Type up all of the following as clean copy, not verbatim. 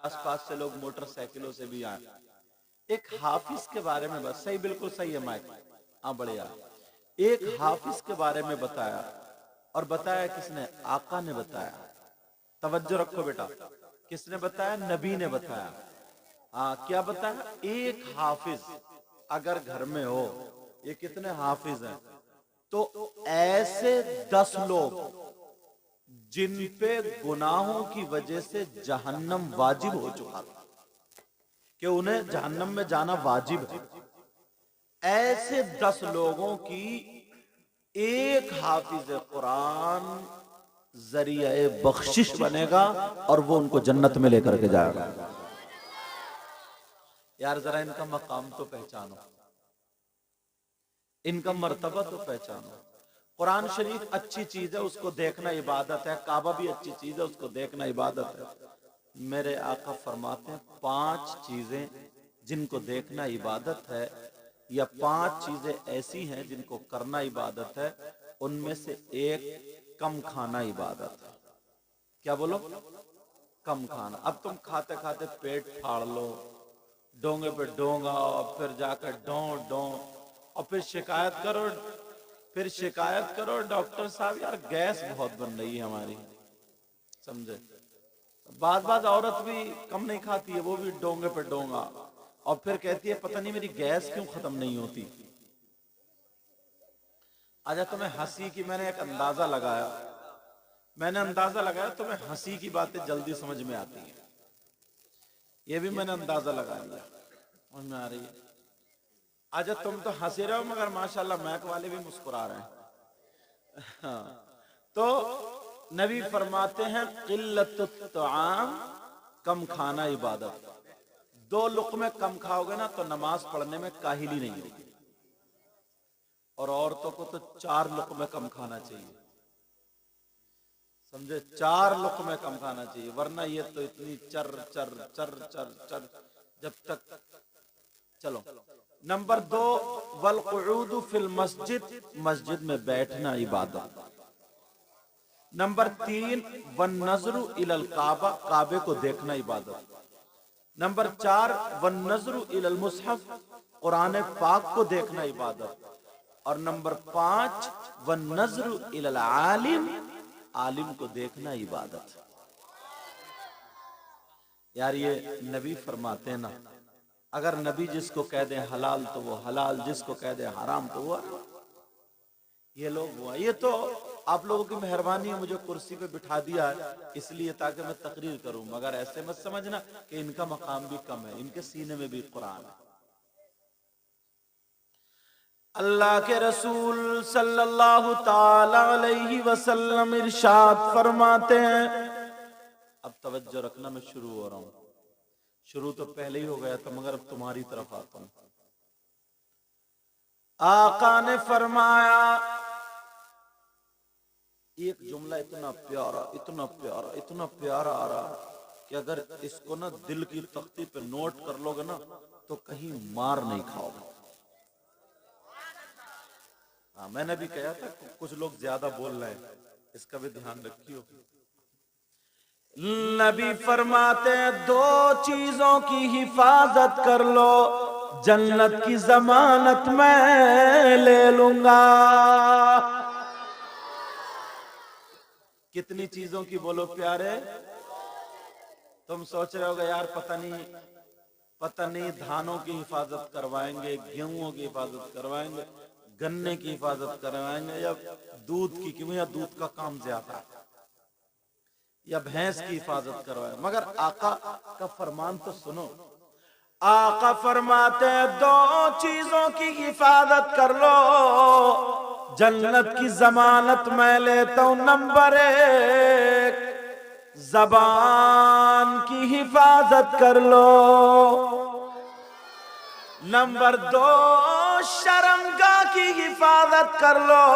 आसपास से लोग मोटरसाइकिलों से भी आए। एक हाफिज के बारे में बस सही, बिल्कुल सही है माइक। हाँ बढ़िया। एक हाफिज के बारे में बताया, और बताया किसने? आका ने बताया। तवज्जो रखो बेटा, किसने बताया? नबी ने बताया। हाँ, क्या बताया? एक हाफिज अगर घर में हो, ये कितने हाफिज हैं? तो ऐसे 10 लोग जिन पे गुनाहों की वजह से जहन्नम वाजिब हो चुका था, कि उन्हें जहन्नम में जाना वाजिब है, ऐसे 10 लोगों की एक हाफिज कुरान जरिया बख्शिश बनेगा, और वो उनको जन्नत में लेकर के जाएगा। यार जरा इनका मकाम तो पहचानो, इनका मर्तबा तो पहचानो। कुरान शरीफ अच्छी चीज है, उसको देखना इबादत है। काबा भी अच्छी चीज है, उसको देखना इबादत है। मेरे आका फरमाते हैं 5 चीजें जिनको देखना इबादत है, या 5 चीजें ऐसी हैं जिनको करना इबादत है, उनमें से एक कम खाना इबादत है। क्या बोलो? कम खाना। अब तुम खाते खाते पेट फाड़ लो, डोंगे पे डोंगा, और फिर जाकर डों डों, और फिर शिकायत करो, फिर शिकायत करो डॉक्टर साहब यार गैस बहुत बन रही है हमारी, समझे? बात बात औरत भी कम नहीं खाती है, वो भी डोंगे पे डोंगा, और फिर कहती है पता नहीं मेरी गैस क्यों खत्म नहीं होती। अच्छा, तुम्हें हंसी की मैंने एक अंदाजा लगाया, तुम्हें हंसी की बातें जल्दी समझ में आती है, ये भी मैंने अंदाजा लगा लिया, समझ में आ रही है। अच्छा, तुम तो हंसे रहे हो, मगर माशाल्लाह मैक वाले भी मुस्कुरा रहे हैं। हाँ, तो नबी फरमाते हैं किल्लतुत तआम, कम खाना इबादत। 2 लुक़मे कम खाओगे ना तो नमाज पढ़ने में काहिली नहीं होगी। और औरतों को तो 4 लुक़मे कम खाना चाहिए, समझे? 4 लुक़मे कम खाना चाहिए, वरना ये तो इतनी चर चर चर चर चर जब तक। चलो, नंबर 2, वल क़ुऊदु फिल मस्जिद, मस्जिद में बैठना इबादत। नंबर 3, वन नजरु इलल काबा, काबे को देखना इबादत। नंबर 4, वन नजरु इलल मुसहफ, कुरान पाक को देखना इबादत। और नंबर 5, वन नजरु इलल आलिम, आलिम को देखना इबादत। यार ये नबी फरमाते हैं ना, अगर नबी जिसको कह दे हलाल तो वो हलाल, जिसको कह दे हराम तो वो हराम। ये लोग हुआ, ये तो आप लोगों की मेहरबानी है, मुझे कुर्सी पे बिठा दिया है इसलिए ताकि मैं तकरीर करूं, मगर ऐसे मत समझना कि इनका मकाम भी कम है, इनके सीने में भी कुरान है। अल्लाह के रसूल सल्लल्लाहु ताला अलैहि वसल्लम इरशाद फरमाते हैं, अब तवज्जो रखना, मैं शुरू हो रहा हूं, शुरू तो पहले ही हो गया था मगर अब तुम्हारी तरफ आता हूं। आका ने फरमाया, एक जुमला इतना प्यारा, इतना प्यारा, इतना प्यारा आ रहा कि अगर इसको ना दिल की तख्ती पे नोट कर लोगे ना तो कहीं मार नहीं खाओगे। हाँ, मैंने भी कहा था कुछ लोग ज्यादा बोल रहे हैं, इसका भी ध्यान रखियो। नबी फरमाते हैं 2 चीजों की हिफाजत कर लो, जन्नत की जमानत मैं ले लूंगा। कितनी चीजों की बोलो प्यारे? तुम सोच रहे होगे यार पता नहीं धानों की हिफाजत करवाएंगे, गेहूं की हिफाजत करवाएंगे, गन्ने की हिफाजत करवाएंगे, या दूध की, क्यों? या दूध का काम ज्यादा है, या भैंस की हिफाजत करवाए, मगर आका का फरमान तो सुनो। आका फरमाते हैं 2 चीजों की हिफाजत कर लो, जन्नत की जमानत मैं लेता हूं। नंबर 1, जबान की हिफाजत कर लो। नंबर 2, शर्मगाह की हिफाजत कर लो।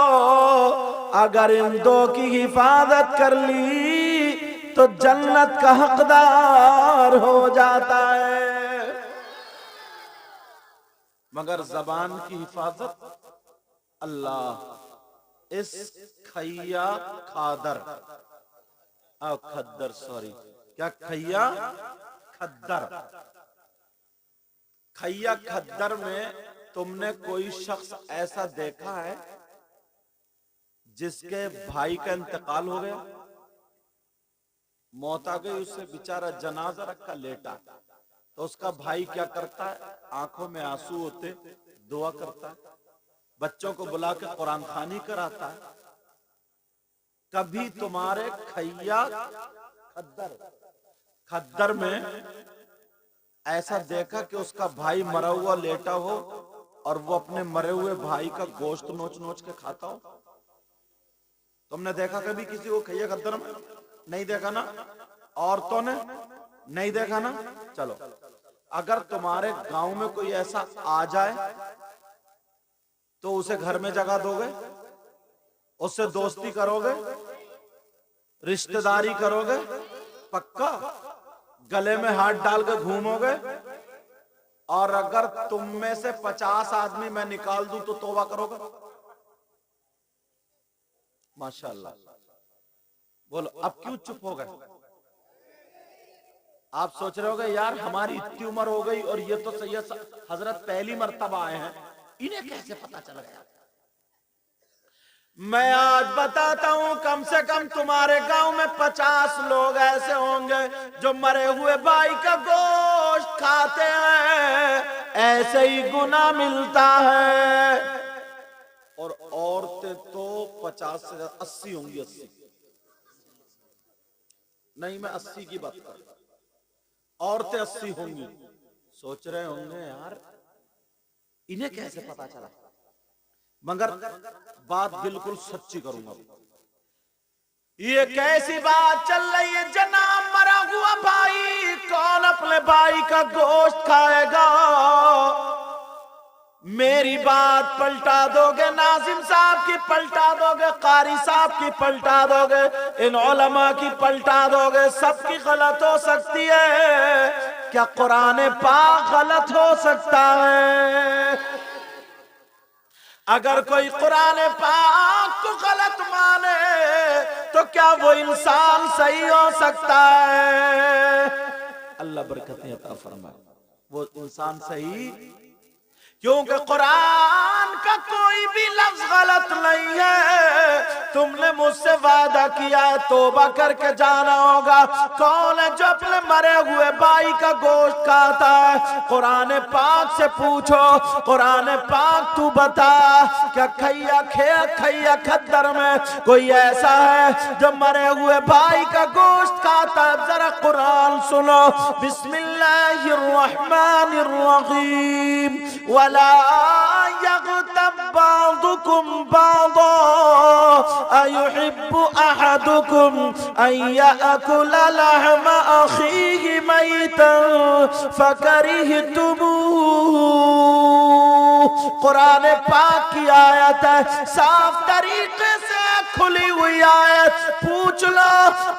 अगर इन 2 की हिफाजत कर ली तो जन्नत का हकदार हो जाता है। मगर जबान की हिफाजत अल्लाह इस खैया खादर खद्दर, सॉरी, क्या खैया खद्दर, खैया खद्दर में तुमने कोई शख्स ऐसा देखा है जिसके भाई का इंतकाल हो गया, मौत आ गई, उससे बेचारा जनाजा रखा लेटा, तो उसका भाई क्या करता है? आंखों में आंसू होते दुआ करता है, बच्चों को बुला के कुरान खानी कराता है। कभी तुम्हारे खैया खद्दर खद्दर में ऐसा देखा कि उसका भाई मरा हुआ लेटा हो और वो अपने मरे हुए भाई का गोश्त नोच नोच के खाता हो? तुमने देखा कभी किसी को खैया खद्दर में? नहीं देखा ना? औरतों ने नहीं देखा ना? चलो, अगर तुम्हारे गांव में कोई ऐसा आ जाए तो उसे घर में जगह दोगे? उससे दोस्ती करोगे? रिश्तेदारी करोगे? पक्का? गले में हाथ डाल के घूमोगे? और अगर तुम में से 50 आदमी मैं निकाल दूं तो तौबा करोगे? माशाअल्लाह। बोलो, अब क्यों चुप हो गए? आप सोच रहे होगे यार हमारी इतनी उम्र हो गई और ये तो सैयद हजरत पहली मर्तबा आए हैं, इन्हें कैसे पता चल गया? मैं आज बताता हूं, कम से कम तुम्हारे गांव में 50 लोग ऐसे होंगे जो मरे हुए भाई का गोश्त खाते हैं, ऐसे ही गुनाह मिलता है। और औरतें तो 50 से 80 होंगी, 80 नहीं, मैं 80 की बात कर, औरतें 80 होंगी। सोच रहे होंगे यार इन्हें कैसे पता चला, मगर बात बिल्कुल सच्ची करूंगा। ये कैसी बात चल रही है जनाब? मरा हुआ भाई, कौन अपने भाई का गोश्त खाएगा? मेरी बात पलटा दोगे, नाजिम साहब की पलटा दोगे, कारी साहब की पलटा दोगे, इन उलमा की पलटा दोगे, सबकी गलत हो सकती है। क्या कुरान पाक गलत हो सकता है? अगर कोई कुरान पाक को गलत माने तो क्या वो इंसान सही हो सकता है? अल्लाह बरकतें अता फरमाए। वो इंसान सही, क्योंकि कुरान का कोई भी लफ्ज गलत नहीं है। तुमने मुझसे वादा किया है तौबा करके जाना होगा। कौन है जो अपने मरे हुए भाई का गोश्त खाता है? कुरान पाक से पूछो, कुरान पाक तू बता, क्या खैया खद्दर में कोई ऐसा है जो मरे हुए भाई का गोश्त खाता है? जरा कुरान सुनो, बिस्मिल्लाहिर्रहमानिर्रहीम, वला यग़तब बाज़ुकुम बाज़ा अयुहिब्बु अहदुकुम अन यअकुल लहम अखीहि मैतन फकरिहतुमूह। कुरान पाक की आयत है, साफ तरीके से खुली हुई आयत, पूछ लो,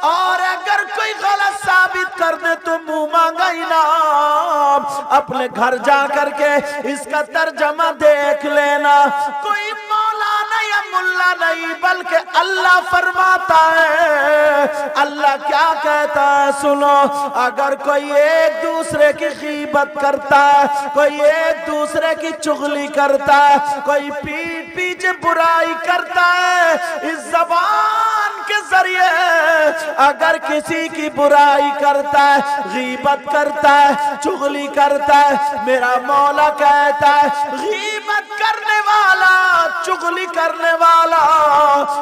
और अगर कोई गलत साबित कर दे तो मुंह मांगा इनाम। अपने घर जा करके इसका तर्जमा देख लेना। कोई मौलाना या मुल्ला नहीं, बल्कि अल्लाह फरमाता है। अल्लाह क्या कहता है सुनो, अगर कोई एक दूसरे की गीबत करता है, कोई एक दूसरे की चुगली करता है, कोई पीठ पीछे बुराई करता है, इस ज़बान के जरिए अगर किसी की बुराई करता है, गीबत करता है, चुगली करता है, मेरा मौला कहता है गीबत करने वाला, चुगली करने वाला,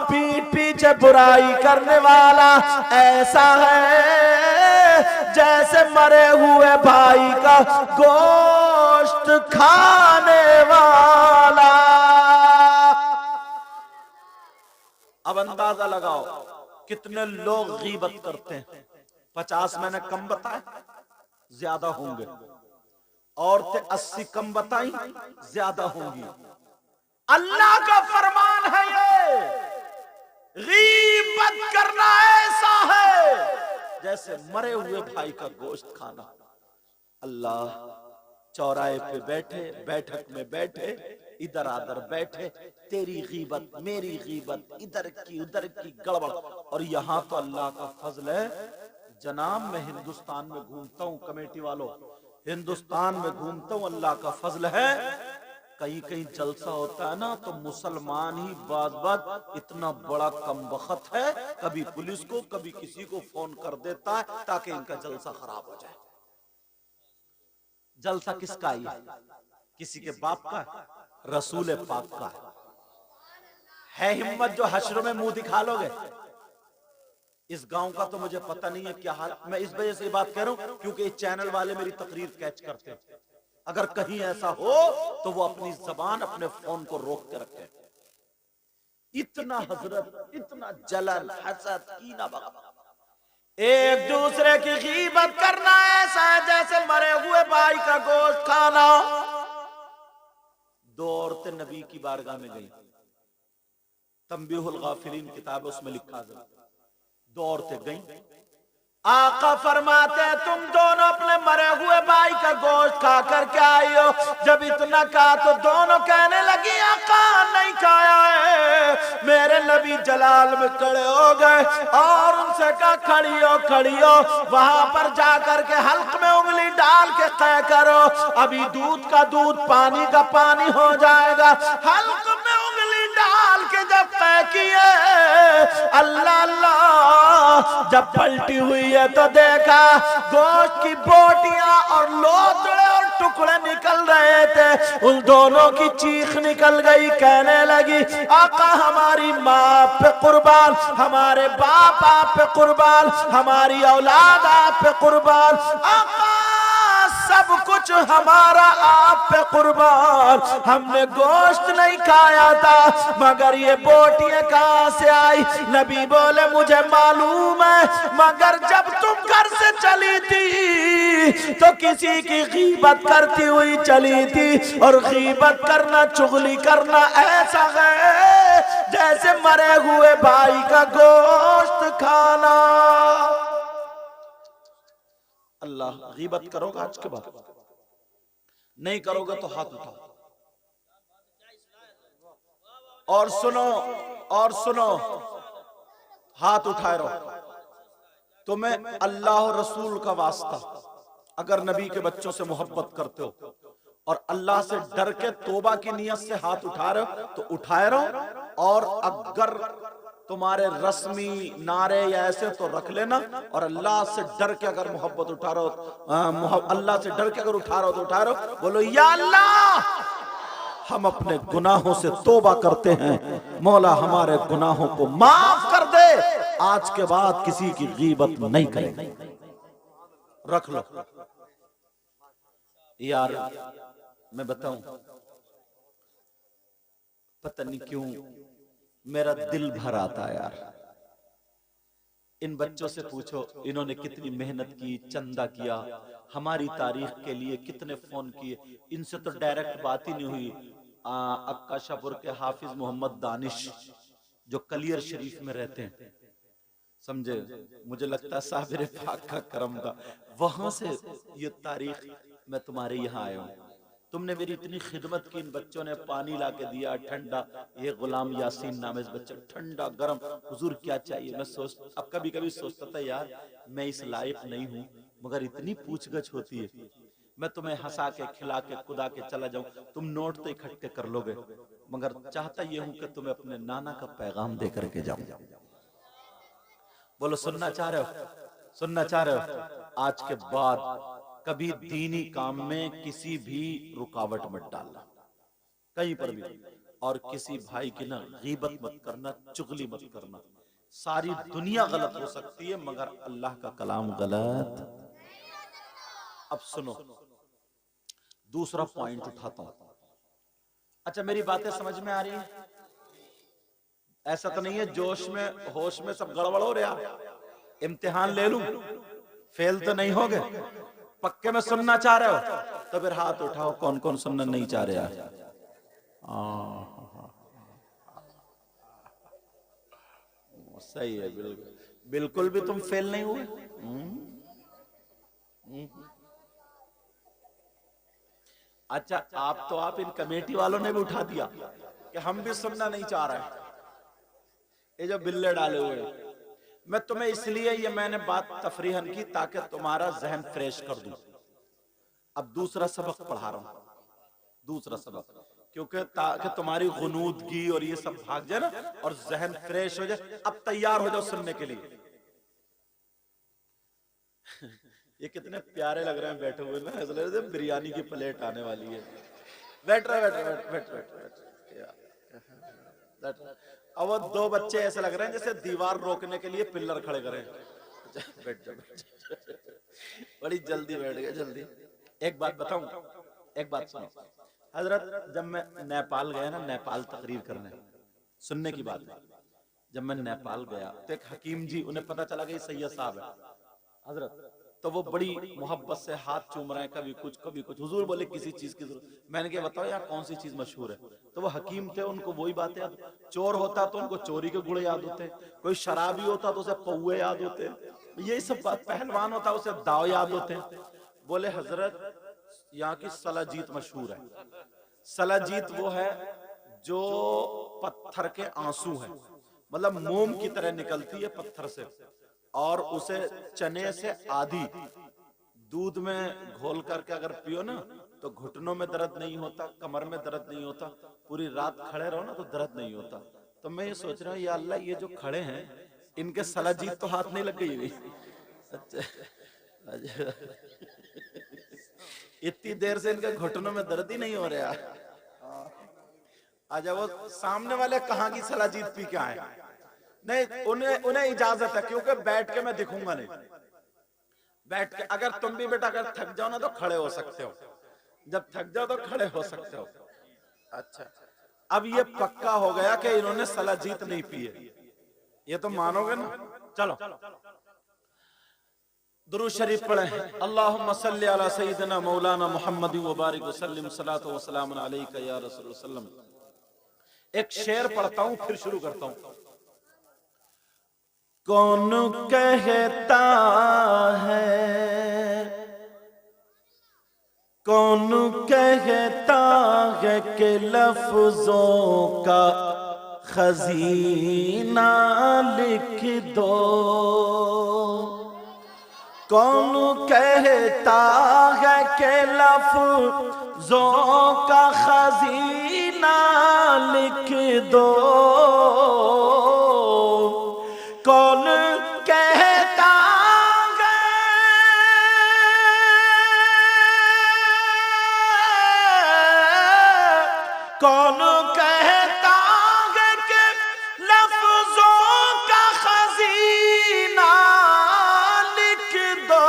पीठ पीछे बुराई करने वाला ऐसा है जैसे मरे हुए भाई का गोश्त खाने वाला। अब अंदाजा लगाओ कितने लोग गीबत करते हैं। 50 मैंने कम बताए, ज्यादा होंगे। औरतें 80 कम बताई, ज्यादा होंगी। अल्लाह का फरमान है ये, गीबत करना ऐसा है जैसे मरे हुए भाई का गोश्त खाना। अल्लाह चौराहे पे बैठे, बैठक में बैठे, इधर आधर बैठे, तेरी गीबत मेरी गीबत, इधर की उधर की गड़बड़। और यहां तो अल्लाह का फजल है, जनाब मैं हिंदुस्तान में घूमता हूं, कमेटी वालों हिंदुस्तान में घूमता हूं, अल्लाह का फजल है, कहीं कहीं जलसा होता है ना तो मुसलमान ही बात इतना बड़ा कमबख्त है, कभी पुलिस को कभी किसी को फोन कर देता है ताकि इनका जलसा खराब हो जाए। जलसा किसका है? किसी के बाप का, रसूल पाक का है। हिम्मत जो हश्र में मुंह दिखा लोगे। इस गांव का तो मुझे पता नहीं है क्या हाल, मैं इस वजह से बात कह रहा हूं क्योंकि इस चैनल वाले मेरी तकरीर कैच करते हैं। अगर कहीं ऐसा हो तो वो अपनी जबान अपने फोन को रोक के रखे। इतना हजरत, इतना जलन, हसद, कीना, एक दूसरे की गीबत करना ऐसा है जैसे मरे हुए भाई का गोश्त खाना। दो औरतें नबी की बारगाह में गई, तंबीहुल गाफिलीन किताब उसमें लिखा है। दो औरतें गईं, आका फरमाते हैं तुम दोनों अपने मरे हुए भाई का गोश्त खा करके आई हो। जब इतना कहा तो दोनों कहने लगी आका नहीं खाया है। मेरे नबी जलाल में खड़े हो गए और उनसे कहा खड़ी हो, वहां पर जाकर के हल्क में उंगली डाल के तय करो, अभी दूध का दूध पानी का पानी हो जाएगा। हल्क में उंगली डाल के जब तय किए, अल्लाह अल्लाह, जब पलटी हुई है तो देखा गोश्त की बोटियां और लोथड़े और टुकड़े निकल रहे थे। उन दोनों की चीख निकल गई, कहने लगी आका हमारी माँ पे कुर्बान, हमारे बाप आप पे कुर्बान, हमारी औलाद आप पे कुर्बान, आका सब कुछ हमारा आप पे कुर्बान। हमने गोश्त नहीं खाया था मगर ये बोटियां कहां से आई? नबी बोले मुझे मालूम है, मगर जब तुम घर से चली थी तो किसी की गीबत करती हुई चली थी, और गीबत करना, चुगली करना ऐसा है जैसे मरे हुए भाई का गोश्त खाना। अल्लाह, गीबत करोगे आज के बाद? नहीं करोगे तो हाथ उठाओ। और सुनो, हाथ उठाए रहो। तुम्हें अल्लाह और रसूल का वास्ता, अगर नबी के बच्चों से मोहब्बत करते हो और अल्लाह से डर के तौबा की नीयत से हाथ उठा रहे हो तो उठाए रहो, और अगर तुम्हारे रस्मी नारे या ऐसे तो रख लेना, और अल्लाह से डर के अगर मोहब्बत उठा रहे हो, अल्लाह से डर के अगर उठा रहे हो तो उठा रहे हो, बोलो या अल्लाह हम अपने गुनाहों से तौबा करते हैं, मौला हमारे गुनाहों को माफ कर दे, आज के बाद किसी की गीबत नहीं करेंगे। रख लो यार। मैं बताऊं, पता नहीं क्यों मेरा दिल भर आता है यार। इन बच्चों से पूछो इन्होंने कितनी मेहनत की, चंदा किया, हमारी तारीख के लिए कितने फोन किए। इनसे तो डायरेक्ट बात ही नहीं हुई। अक्का शाहपुर के हाफिज मोहम्मद दानिश जो कलियर शरीफ में रहते हैं, समझे, मुझे लगता है साबिर पाक का करम था, वहां से ये तारीख मैं तुम्हारे यहाँ आया हूँ। तुमने मेरी इतनी खिदमत की, इन बच्चों ने पानी ला के दिया ठंडा, ये गुलाम यासीन नाम है इस बच्चे, ठंडा गरम, हुजूर क्या चाहिए। मैं अब कभी कभी सोचता था यार मैं इस लायक नहीं हूँ, मगर इतनी पूछगछ होती है, मैं तुम्हें हंसा के खिला के खुदा के चला जाऊं, तुम नोट तो इकट्ठे कर लोगे, मगर चाहता ये हूं कि तुम्हें अपने नाना का पैगाम दे करके जाऊं। बोलो सुनना चाह रहे हो? सुनना चाह रहे हो? आज के बाद कभी दीनी काम में किसी भी रुकावट मत डालना, कहीं पर भी, और किसी भाई की ना गीबत मत करना, चुगली मत करना। सारी दुनिया गलत हो सकती है मगर अल्लाह का कलाम गलत। अब सुनो, दूसरा पॉइंट उठाता हूं। अच्छा मेरी बातें समझ में आ रही है? ऐसा तो नहीं है जोश में होश में सब गड़बड़ हो रहा? इम्तिहान ले लूं, फेल तो नहीं हो गए? पक्के में सुनना चाह रहे हो तो फिर हाथ उठाओ, कौन कौन सुनना नहीं चाह रहा? सही है, बिल्कुल बिल्कुल भी तुम फेल नहीं हुए। अच्छा आप इन कमेटी वालों ने भी उठा दिया कि हम भी सुनना नहीं चाह रहे। ये जो बिल्ले डाले हुए, मैं तुम्हें इसलिए ये मैंने बात तफरीहन की ताकि तुम्हारा जहन फ्रेश कर दूं। अब दूसरा सबक पढ़ा रहा हूं, दूसरा सबक, क्योंकि ताकि तुम्हारी गुनूदगी और ये सब भाग जाए ना और जहन फ्रेश हो जाए। अब तैयार हो जाओ सुनने के लिए। ये कितने प्यारे लग रहे हैं बैठे हुए ना, ऐसा लग रहा है बिरयानी की प्लेट आने वाली है। बैठ रहा बैठ बैठ बैठ बैठ बैठ। अब वो दो बच्चे ऐसे लग रहे हैं जैसे दीवार रोकने के लिए पिल्लर खड़े करें। बैठ जा बैठ जा। बड़ी जल्दी बैठ गए जल्दी। एक बात बताऊं, एक बात सुनो हजरत, जब मैं नेपाल गया ना, नेपाल तकरीर करने, सुनने की बात है, जब मैं नेपाल गया तो एक हकीम जी, उन्हें पता चला कि सैयद साहब है हजरत, तो वो बड़ी मोहब्बत से हाथ चूम रहे हैं, कभी कुछ कभी कुछ। हुजूर बोले किसी चीज की जरूरत, मैंने कहा बताओ यार कौन सी चीज मशहूर है। तो वो हकीम थे, उनको वही बात याद, चोर होता तो उनको चोरी के गुण याद होते, कोई शराबी होता तो उसे पौए याद होते, यही सब बात, पहलवान होता उसे दाव याद होते। बोले हजरत यहाँ की सलाजीत मशहूर है। सलाजीत वो है जो पत्थर के आंसू है, मतलब मोम की तरह निकलती है पत्थर से, और उसे चने से आधी दूध में घोल करके अगर पियो ना तो घुटनों में दर्द नहीं होता, कमर में दर्द नहीं होता, पूरी रात खड़े रहो ना तो दर्द नहीं होता। तो मैं ये सोच रहा हूँ या अल्लाह, ये जो खड़े हैं इनके सलाजीत तो हाथ नहीं लग गई। अच्छा इतनी देर से इनके घुटनों में दर्द ही नहीं हो रहा। अच्छा वो सामने वाले कहाँ की सलाजीत पी के आए? नहीं, उन्हें उन्हें इजाजत है, क्योंकि बैठ के मैं दिखूंगा नहीं। बैठ के अगर तुम भी बेटा अगर थक जाओ ना तो खड़े हो सकते हो, जब थक जाओ तो खड़े हो सकते हो। अच्छा, अब ये पक्का हो गया कि इन्होंने सलाजीत नहीं पी है, ये तो मानोगे ना। चलो दुरूद शरीफ पढ़े। अल्लाहुम्मा सल्ली अला सय्यिदिना मौलाना मुहम्मद व बारिक वसल्लिम सलातो व सलाम अलैका या रसूल सल्लम। एक शेर पढ़ता हूं फिर शुरू करता हूं। कौन कहता है, कौन कहता है कि लफ्जों का खजीना लिख दो, कौन कहता है कि लफ्जों का खजीना लिख दो, कौन कहता है, कौन कहता है कि लफ्जों का खजीना लिख दो,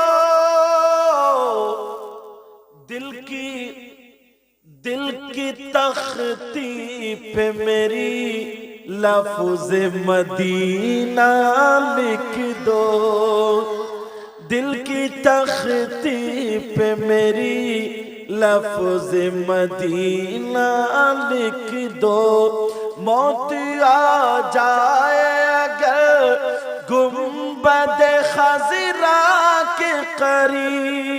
दिल की तख्ती पे मेरी लफ्ज़ मदीना लिख दो, दिल की तख्ती पे मेरी लफ्ज़ मदीना लिख दो। मौत आ जाए अगर गुंबद खज़रा के करीब,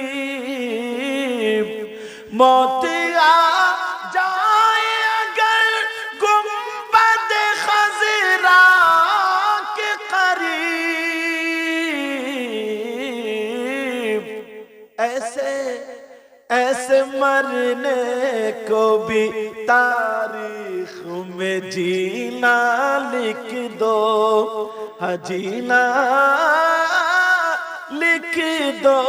मौत आ जाए अगर गुंबद खज़रा के करीब, ऐसे मरने को भी तारीख में जीना लिख दो, हाँ जीना लिख दो,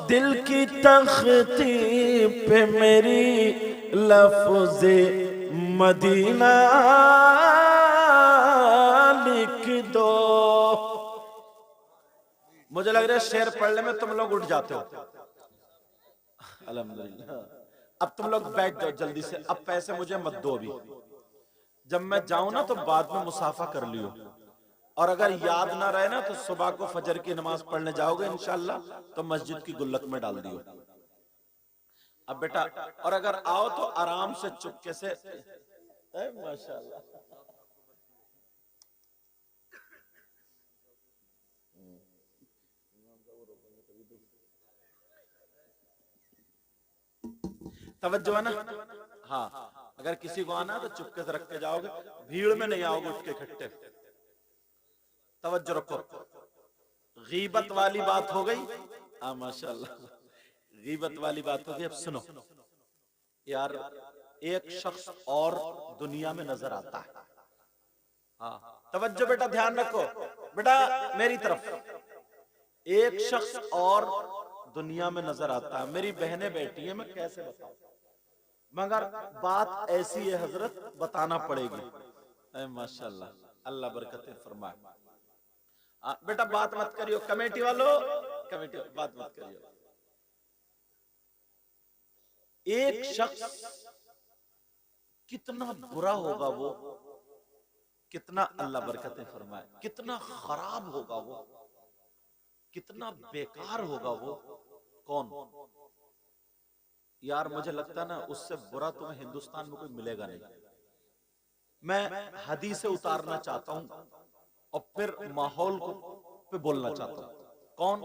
दिल की तख्ती पे मेरी लफ्ज़ मदीना लिख दो। मुझे लग रहा है शेर पढ़ने में तुम लोग उठ जाते हो। अल्हम्दुलिल्लाह, अब तुम लोग बैठ जाओ जल्दी से। अब पैसे मुझे मत दो अभी, जब मैं जाऊं ना तो बाद में मुसाफा कर लियो, और अगर याद ना रहे ना तो सुबह को फजर की नमाज पढ़ने जाओगे इंशाल्लाह तो मस्जिद की गुल्लक में डाल दियो। अब बेटा, और अगर आओ तो आराम से चुपके से, माशाल्लाह तवज्जो है ना। हाँ, अगर किसी को आना तो चुपके से रख के जाओगे, भीड़ में नहीं आओगे उठ के इकट्ठे। तवज्जो रखो, गीबत वाली बात हो गई। माशाल्लाह, गीबत वाली बात हो गई। अब सुनो यार, एक शख्स और दुनिया में नजर आता है। हाँ, तवज्जो बेटा, ध्यान रखो बेटा मेरी तरफ। एक शख्स और दुनिया में नजर आता है। मेरी बहनें बैठी हैं, मैं कैसे बताऊं, मगर बात ऐसी है हजरत, बताना पड़ेगी। माशाल्लाह, अल्लाह बरकतें फरमाए। बेटा बात मत करियो, कमेटी वालों, कमेटी बात मत करियो। एक शख्स कितना बुरा होगा वो, कितना, अल्लाह बरकतें फरमाए, कितना खराब होगा वो, कितना बेकार होगा वो। कौन यार, मुझे लगता ना उससे बुरा तुम्हें हिंदुस्तान में कोई मिलेगा नहीं। मैं हदीसें उतारना चाहता हूं और फिर माहौल को पे बोलना चाहता हूं। कौन?